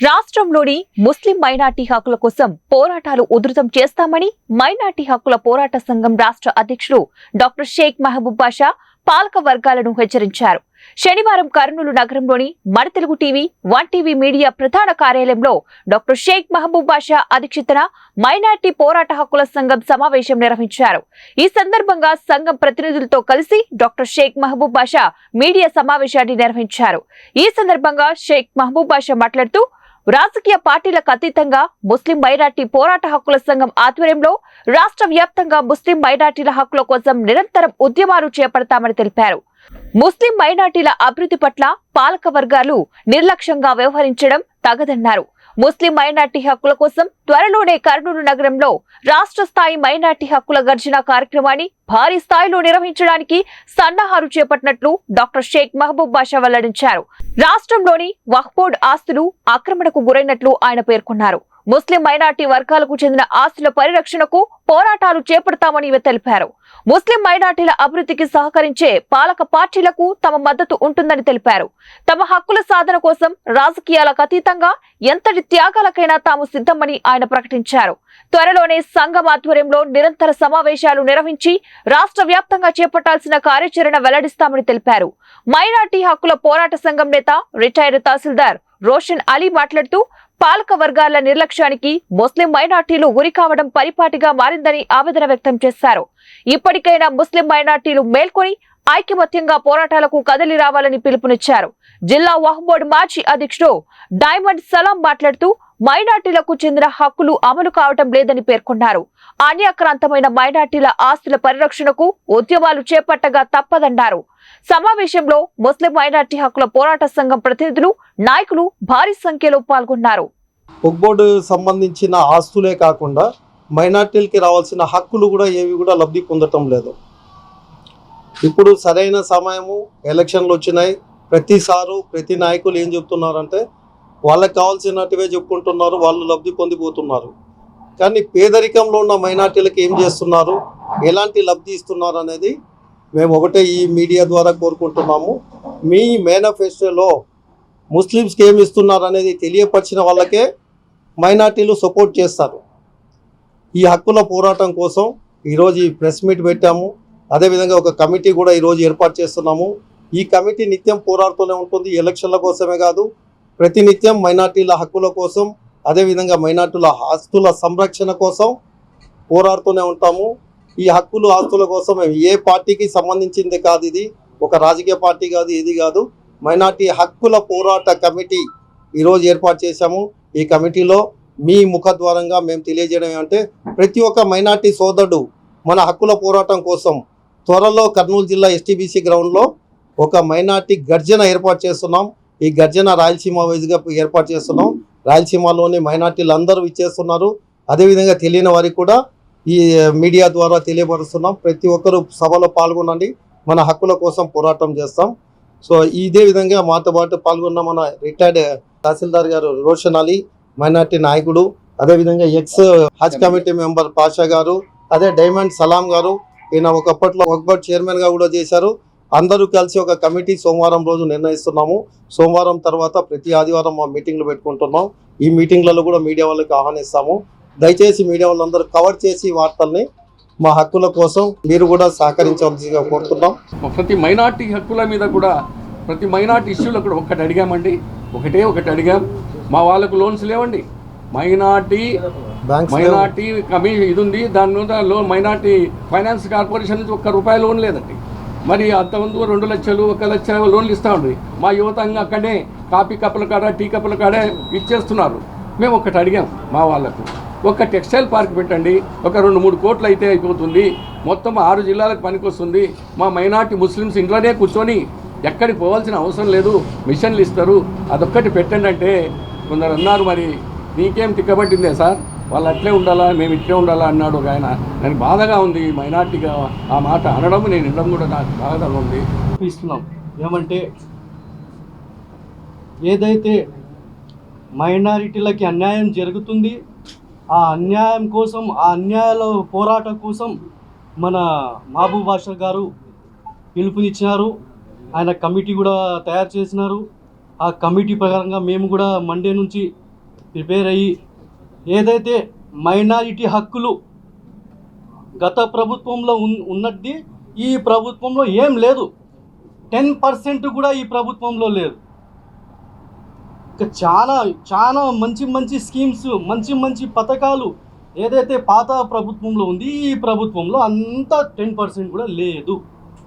రాష్ట్రంలోని ముస్లిం మైనార్టీ హక్కుల కోసం పోరాటాలు ఉధృతం చేస్తామని మైనార్టీ హక్కుల పోరాట సంఘం రాష్ట్ర అధ్యక్షుడు డాక్టర్ షేక్ మహబూబ్ బాషా పాలక వర్గాలను హెచ్చరించారు. శనివారం కర్నూలు నగరంలోని మన Telugu TV, one TV media ప్రధాన కార్యాలయంలో డాక్టర్ షేక్ మహబూబ్ బాషా అధ్యక్షతన మైనార్టీ పోరాట హక్కుల సంఘం సమావేశం నిర్వహించారు. ఈ సందర్భంగా సంఘం ప్రతినిధులతో కలిసి డాక్టర్ షేక్ మహబూబ్ బాషా మీడియా సమావేశాన్ని నిర్వహించారు. ఈ సందర్భంగా షేక్ మహబూబ్ బాషా మాట్లాడుతూ రాజకీయ పార్టీలకు అతీతంగా ముస్లిం మైనార్టీ పోరాట హక్కుల సంఘం ఆధ్వర్యంలో రాష్ట్ర వ్యాప్తంగా ముస్లిం మైనార్టీల హక్కుల కోసం నిరంతరం ఉద్యమాలు చేపడతామని తెలిపారు. ముస్లిం మైనార్టీల అభివృద్ధి పట్ల పాలక వర్గాలు నిర్లక్ష్యంగా వ్యవహరించడం తగదన్నారు. ముస్లిం మైనార్టీ హక్కుల కోసం త్వరలోనే కర్నూలు నగరంలో రాష్ట్ర స్థాయి మైనార్టీ హక్కుల గర్జన కార్యక్రమాన్ని భారీ స్థాయిలో నిర్వహించడానికి సన్నాహాలు చేపట్టినట్లు డాక్టర్ షేక్ మహబూబ్ బాషా వెల్లడించారు. రాష్ట్రంలోని వక్ఫ్ బోర్డు ఆస్తులు ఆక్రమణకు గురైనట్లు ఆయన పేర్కొన్నారు. ముస్లిం మైనార్టీ వర్గాలకు చెందిన ఆస్తుల పరిరక్షణకు పోరాటాలు చేపడతామని తెలిపారు. ముస్లిం మైనార్టీల అభివృద్ధికి సహకరించే పాలక పార్టీలకు తమ మద్దతు ఉంటుందని తెలిపారు. తమ హక్కుల సాధన కోసం రాజకీయాలకు అతీతంగా ఎంతటి త్యాగాలకైనా తాము సిద్ధమని ఆయన ప్రకటించారు. త్వరలోనే సంఘం ఆధ్వర్యంలో నిరంతర సమావేశాలు నిర్వహించి రాష్ట్ర వ్యాప్తంగా చేపట్టాల్సిన కార్యాచరణ వెల్లడిస్తామని తెలిపారు. మైనార్టీ హక్కుల పోరాట సంఘం నేత రిటైర్డ్ తహసీల్దార్ రోషన్ అలీ మాట్లాడుతూ పాలక వర్గాల నిర్లక్ష్యానికి ముస్లిం మైనార్టీలు గురి కావడం పరిపాటిగా మారిందని ఆవేదన వ్యక్తం చేశారు. ఇప్పటికైనా ముస్లిం మైనార్టీలు మేల్కొని ఐకమత్యంగా పోరాటాలకు కదలి రావాలని పిలుపునిచ్చారు. జిల్లా వక్ఫ్ బోర్డు మాజీ అధ్యక్షుడు డైమండ్ సలాం మాట్లాడుతూ మైనార్టీలకు చెందిన హక్కులు అమలు కావటం లేదని పేర్కొన్నారు. అన్యాక్రాంతమైన మైనార్టీల ఆస్తుల పరిరక్షణకు ఉద్యమాలు చేపట్టగా తప్పదన్నారు. సమావేశంలో ముస్లిం మైనార్టీ హక్కుల పోరాట సంఘం ప్రతినిధులు, నాయకులు భారీ సంఖ్యలో పాల్గొన్నారు. వక్ఫ్ బోర్డు సంబంధించిన ఆస్తులే కాకుండా మైనార్టీలకి రావాల్సిన హక్కులు కూడా ఏవి కూడా లబ్ధి పొందటం లేదు. ఇప్పుడు సరైన సమయము, ఎలక్షన్లు వచ్చినాయి. ప్రతిసారి ప్రతి నాయకులు ఏం చెప్తున్నారంటే వాళ్ళకి కావాల్సినట్టువే చెప్పుకుంటున్నారు, వాళ్ళు లబ్ధి పొందిపోతున్నారు. కానీ పేదరికంలో ఉన్న మైనార్టీలకు ఏం చేస్తున్నారు, ఎలాంటి లబ్ధి ఇస్తున్నారు అనేది మేము ఒకటే ఈ మీడియా ద్వారా కోరుకుంటున్నాము. మీ మేనిఫెస్టోలో ముస్లిమ్స్కి ఏమి ఇస్తున్నారు అనేది తెలియపరిచిన వాళ్ళకే మైనార్టీలు సపోర్ట్ చేస్తారు. ఈ హక్కుల పోరాటం కోసం ఈరోజు ఈ ప్రెస్ మీట్ పెట్టాము. అదేవిధంగా ఒక కమిటీ కూడా ఈరోజు ఏర్పాటు చేస్తున్నాము. ఈ కమిటీ నిత్యం పోరాడుతూనే ఉంటుంది. ఎలక్షన్ల కోసమే కాదు, ప్రతినిత్యం మైనార్టీల హక్కుల కోసం, అదేవిధంగా మైనార్టీల ఆస్తుల సంరక్షణ కోసం పోరాడుతూనే ఉంటాము. ఈ హక్కులు ఆస్తుల కోసం ఏ పార్టీకి సంబంధించింది కాదు, ఇది ఒక రాజకీయ పార్టీ కాదు, ఇది కాదు. మైనార్టీ హక్కుల పోరాట కమిటీ ఈరోజు ఏర్పాటు చేశాము. ఈ కమిటీలో మీ ముఖద్వారంగా మేము తెలియజేయడం ఏమంటే ప్రతి ఒక్క మైనార్టీ సోదరుడు మన హక్కుల పోరాటం కోసం త్వరలో కర్నూలు జిల్లా ఎస్టీబీసీ గ్రౌండ్లో ఒక మైనార్టీ గర్జన ఏర్పాటు చేస్తున్నాం. ఈ గర్జన రాయలసీమ వైజ్గా ఏర్పాటు చేస్తున్నాం. రాయలసీమలోని మైనార్టీలు అందరూ ఇచ్చేస్తున్నారు. అదేవిధంగా తెలియని వారికి కూడా ఈ మీడియా ద్వారా తెలియపరుస్తున్నాం. ప్రతి ఒక్కరూ సభలో పాల్గొనండి, మన హక్కుల కోసం పోరాటం చేస్తాం. సో ఇదే విధంగా మాతో పాటు పాల్గొన్న మన రిటైర్డ్ తహసీల్దార్ గారు రోషన్ అలీ, మైనార్టీ నాయకుడు, అదేవిధంగా ఎక్స్ హజ్ కమిటీ మెంబర్ పాషా గారు, అదే డైమండ్ సలాం గారు, ఈయన ఒకప్పట్లో వక్ఫ్ బోర్డు చైర్మన్గా కూడా చేశారు. అందరూ కలిసి ఒక కమిటీ సోమవారం రోజు నిర్ణయిస్తున్నాము. సోమవారం తర్వాత ప్రతి ఆదివారం మా మీటింగ్లు పెట్టుకుంటున్నాం. ఈ మీటింగ్లలో కూడా మీడియా వాళ్ళకి ఆహ్వానిస్తాము. దయచేసి మీడియా వాళ్ళందరూ కవర్ చేసి వార్తల్ని మా హక్కుల కోసం మీరు కూడా సహకరించవలసిందిగా కోరుతున్నాం. ప్రతి మైనార్టీ హక్కుల మీద కూడా, ప్రతి మైనార్టీ ఇష్యూలో కూడా ఒకటి అడిగామండి. ఒకటి అడిగాం, మా వాళ్ళకు లోన్స్ లేవండి. మైనార్టీ ఇది ఉంది, దాని మీద లోన్ మైనార్టీ ఫైనాన్స్ కార్పొరేషన్ నుంచి ₹1 లోన్ లేదండి. మరి అంతకుముందు 2 లక్షలు, 1 లక్ష లోన్లు ఇస్తూ ఉండి మా యువతంగా అక్కడే కాఫీ కప్పుల కాడ, టీ కప్పుల కాడే ఇచ్చేస్తున్నారు. మేము ఒకటి అడిగాం, మా వాళ్ళకు ఒక టెక్స్టైల్ పార్క్ పెట్టండి, ఒక 2-3 కోట్లు అయితే అయిపోతుంది, మొత్తం 6 జిల్లాలకు పనికొస్తుంది. మా మైనార్టీ ముస్లిమ్స్ ఇంట్లోనే కూర్చొని ఎక్కడికి పోవాల్సిన అవసరం లేదు, మిషన్లు ఇస్తారు, అదొక్కటి పెట్టండి అంటే కొందరు అన్నారు. మరి నీకేం తిక్కబట్టిందే సార్, వాళ్ళు అట్లే ఉండాలా, మేము ఇట్లే ఉండాలా అన్నాడు ఒక ఆయన. నాకు బాధగా ఉంది మైనార్టీగా ఆ మాట అనడం, నేను వినడం కూడా నాకు బాధగా ఉంది. ఇస్తున్నాం ఏమంటే ఏదైతే మైనారిటీలకి అన్యాయం జరుగుతుంది, ఆ అన్యాయం కోసం, ఆ అన్యాయాల పోరాటం కోసం మన మహబూబ్ బాషా గారు పిలుపునిచ్చినారు. ఆయన కమిటీ కూడా తయారు చేసినారు. ఆ కమిటీ ప్రకారంగా మేము కూడా మండే నుంచి ప్రిపేర్ అయ్యి ఏదైతే మైనారిటీ హక్కులు గత ప్రభుత్వంలో ఉన్నది ఈ ప్రభుత్వంలో ఏం లేదు, 10% కూడా ఈ ప్రభుత్వంలో లేదు. ఇంకా చాలా చాలా మంచి మంచి స్కీమ్స్, మంచి మంచి పథకాలు ఏదైతే పాత ప్రభుత్వంలో ఉంది ఈ ప్రభుత్వంలో అంతా 10% కూడా లేదు.